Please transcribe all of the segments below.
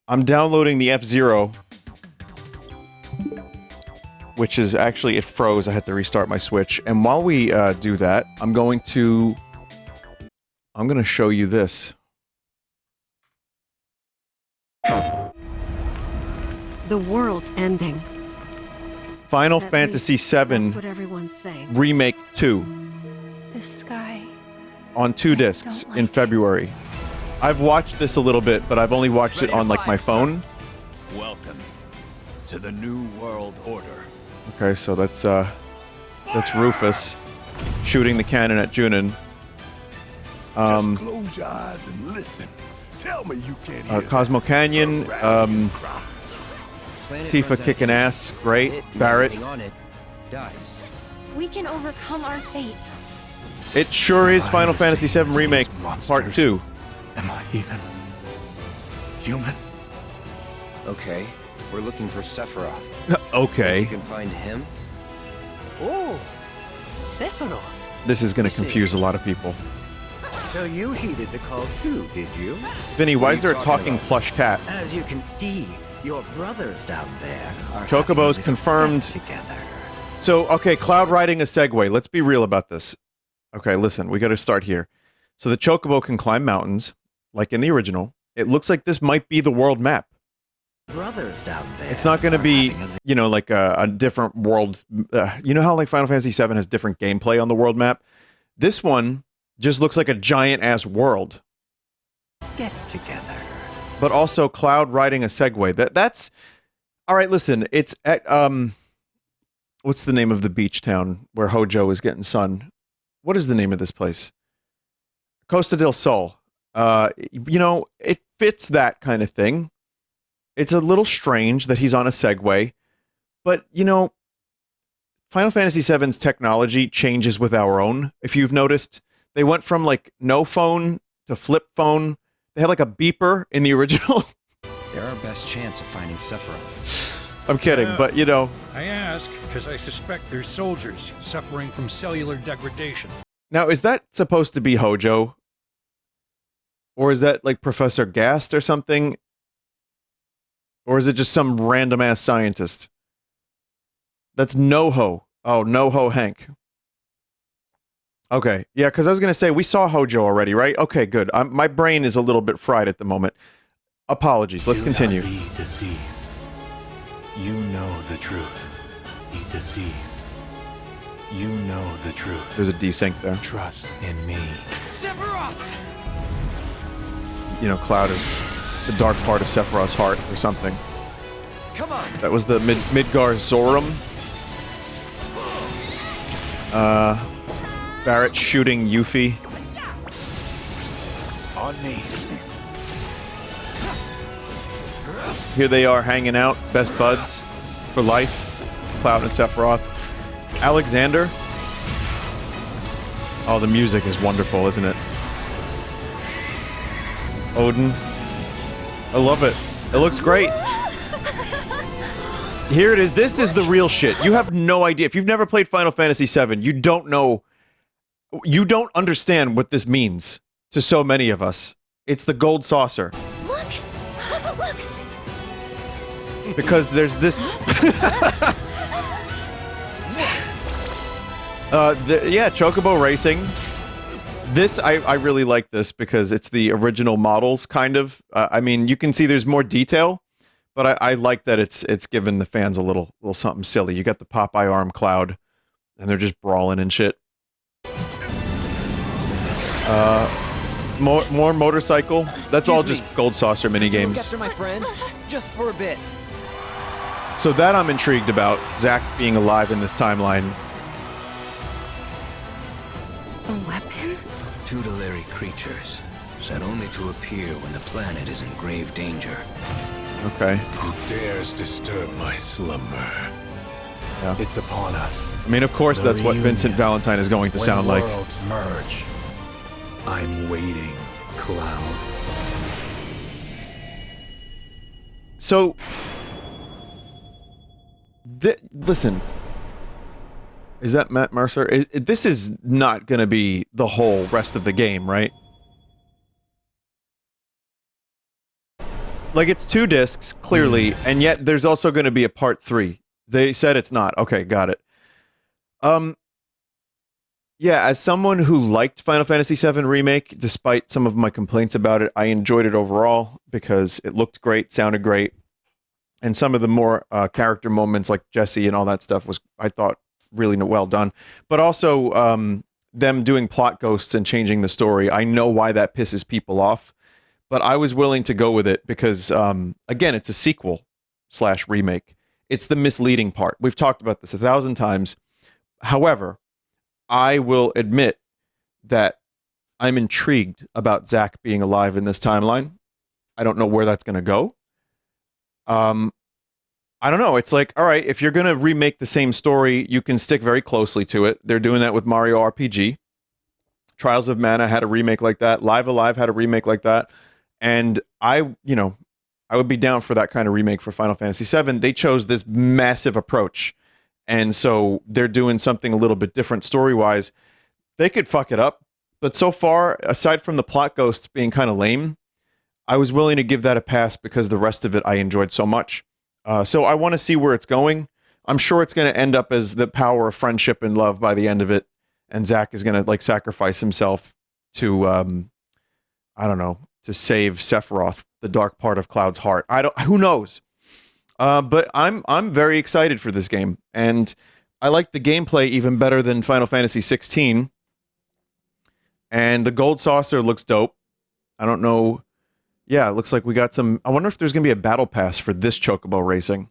I'm downloading the F-Zero, which is actually, it froze. I had to restart my Switch. And while we do that, I'm going to show you this. The world's ending. Final Fantasy VII That's what everyone's saying. Remake 2 The sky. on 2 discs in February. I've watched this a little bit, but I've only watched it on, like, my phone. Welcome to the New World Order. Okay, so that's Rufus shooting the cannon at Junin. Just close your eyes and listen. Tell me you can't hear Cosmo Canyon, Tifa kicking ass, great. Barrett. We can overcome our fate. It sure is Final Fantasy VII Remake Part 2. Am I even human? Okay, we're looking for Sephiroth. Okay. You can find him? Oh, Sephiroth. This is gonna confuse a lot of people. So you heeded the call too, did you? Vinny, why What are is you there a talking talking about? plush cat? As you can see, your brothers down there are Chocobo's having a little confirmed. get together. So, okay, Cloud riding a Segway. Let's be real about this. Okay, listen, we gotta start here. So the Chocobo can climb mountains, like in the original. It looks like this might be the world map. Brothers down there. It's not gonna are be, having a you know, like a different world. You know how, like, Final Fantasy VII has different gameplay on the world map? This one just looks like a giant-ass world. get together. But also Cloud riding a Segway. That's... Alright, listen, it's at, what's the name of the beach town where Hojo is getting sun? What is the name of this place? Costa del Sol. You know, it fits that kind of thing. It's a little strange that he's on a Segway, but, you know, Final Fantasy VII's technology changes with our own. If you've noticed, they went from, like, no phone to flip phone. They had, like, a beeper in the original. They're our best chance of finding Sephiroth. I'm kidding, but, you know. I ask because I suspect there's soldiers suffering from cellular degradation. Now, is that supposed to be Hojo? Or is that, like, Professor Gast or something? Or is it just some random-ass scientist? That's NoHo. Oh, NoHo Hank. Okay, yeah, because I was going to say, we saw Hojo already, right? Okay, good. My brain is a little bit fried at the moment. Apologies, let's continue. Do not be deceived. You know the truth. Be deceived. You know the truth. There's a desync there. Trust in me. You know, Cloud is the dark part of Sephiroth's heart or something. Come on! That was the Midgar Zorum. Barrett shooting Yuffie. On me. Here they are hanging out, best buds for life. Cloud and Sephiroth. Alexander. Oh, the music is wonderful, isn't it? Odin. I love it. It looks great. Here it is. This is the real shit. You have no idea. If you've never played Final Fantasy VII, you don't know. You don't understand what this means to so many of us. It's the gold saucer. Look! Look! Because there's this... yeah, Chocobo Racing. This, I really like this because it's the original models, kind of. I mean, you can see there's more detail, but I like that it's given the fans a little something silly. You got the Popeye arm Cloud, and they're just brawling and shit. More motorcycle. That's all just Gold Saucer minigames. After my friend, just for a bit. So that I'm intrigued about, Zack being alive in this timeline. A weapon? Tutelary creatures, set only to appear when the planet is in grave danger. Okay. Who dares disturb my slumber? Yeah. It's upon us. I mean, of course, The that's what Vincent reunion. Valentine is going to sound like. When worlds merge. I'm waiting, Cloud. So, listen. Is that Matt Mercer? This is not going to be the whole rest of the game, right? Like, it's 2 discs, clearly, and yet there's also going to be a part 3. They said it's not. Okay, got it. Yeah, as someone who liked Final Fantasy VII Remake, despite some of my complaints about it, I enjoyed it overall because it looked great, sounded great, and some of the more character moments like Jesse and all that stuff was, I thought, really well done. But also, them doing plot ghosts and changing the story, I know why that pisses people off, but I was willing to go with it because, again, it's a sequel/remake. It's the misleading part. We've talked about this 1,000 times. However, I will admit that I'm intrigued about Zack being alive in this timeline. I don't know where that's going to go. I don't know. It's like, all right, if you're going to remake the same story, you can stick very closely to it. They're doing that with Mario RPG. Trials of Mana had a remake like that. Live Alive had a remake like that. And I would be down for that kind of remake for Final Fantasy VII. They chose this massive approach. And so they're doing something a little bit different story-wise. They could fuck it up. But so far, aside from the plot ghosts being kind of lame, I was willing to give that a pass because the rest of it I enjoyed so much. So I want to see where it's going. I'm sure it's going to end up as the power of friendship and love by the end of it. And Zack is going to like sacrifice himself to, I don't know, to save Sephiroth, the dark part of Cloud's heart. Who knows? But I'm very excited for this game, and I like the gameplay even better than Final Fantasy 16. And the gold saucer looks dope. I don't know. Yeah, it looks like we got some. I wonder if there's going to be a battle pass for this Chocobo racing.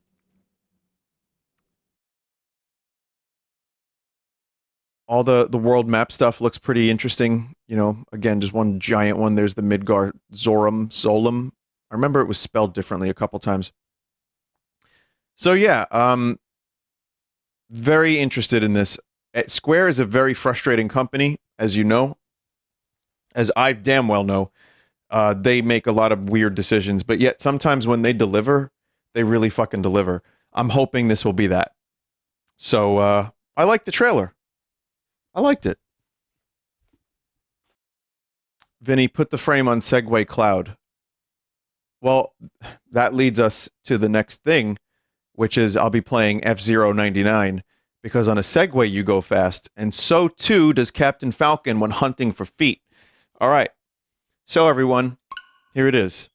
All the world map stuff looks pretty interesting. You know, again, just one giant one. There's the Midgar Zoram Solum. I remember it was spelled differently a couple times. So yeah, very interested in this. Square is a very frustrating company, as you know. As I damn well know, they make a lot of weird decisions, but yet sometimes when they deliver, they really fucking deliver. I'm hoping this will be that. So I like the trailer. I liked it. Vinny, put the frame on Segway Cloud. Well, that leads us to the next thing, which is I'll be playing F-Zero 99, because on a Segway you go fast, and so too does Captain Falcon when hunting for feet. All right. So everyone, here it is.